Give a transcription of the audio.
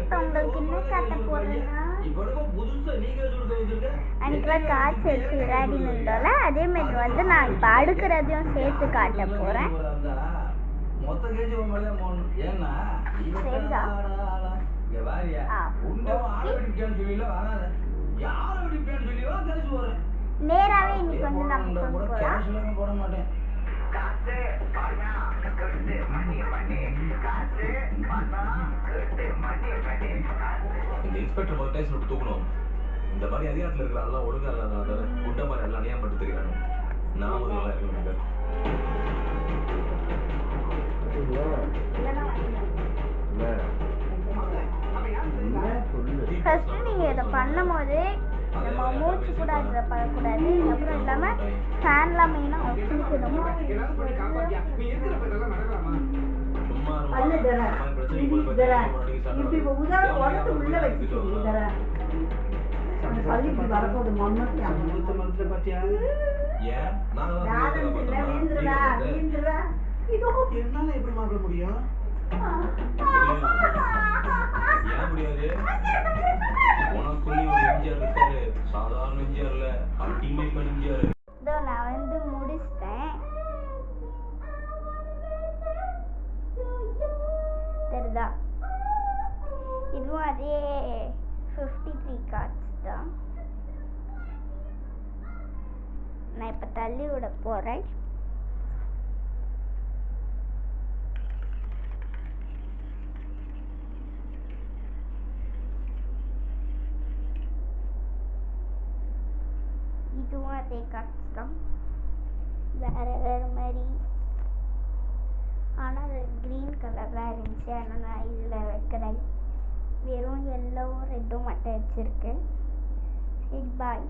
இப்போ உங்களுக்கு என்ன காட்ட போறேன்னா அன்னைக்கு காய்ச்சி வச்சு விளையாடி நின்றோம்ல அதே மாதிரி வந்து நான் இப்போ அடுக்கிறதையும் சேர்த்து காட்ட போறேன். சரிதா? நேராவே இன்னைக்கு வந்து நம்ம போகலாம். இந்த இன்ஸ்பெக்டர் முதல் டைம் விட்டு தூக்கணும். இந்த மாதிரி அதிகாரத்தில் இருக்கிற எல்லாம் ஒழுங்கா இல்லாத குண்ட மாதிரி எல்லாம் ஏன் மட்டும் தெரியாது. நான் முதல்ல இருக்கணும். ஃபர்ஸ்ட் நீங்க இதை பண்ணும் போது நம்ம மூச்சு கூட அதில் படக்கூடாது. அப்புறம் இல்லாமல் ஃபேன்லாம் மெயினாக வச்சுக்கணும். நான் வந்து முடிச்சிட்டேன். தெரியுதா? இதுவும் அதே 53 கார்ட்ஸ் தான். நான் இப்போ தள்ளி விட போகிறேன். இதுவும் அதே கார்ட்ஸ் தான், வேறு வேறு மாதிரி. ஆனால் அது க்ரீன் கலர்லாம் இருந்துச்சு. ஆனால் நான் இதில் வைக்கிறேன். வெறும் எல்லோவும் ரெட்டும் மட்டும் வச்சுருக்கேன். சரி, பாய்.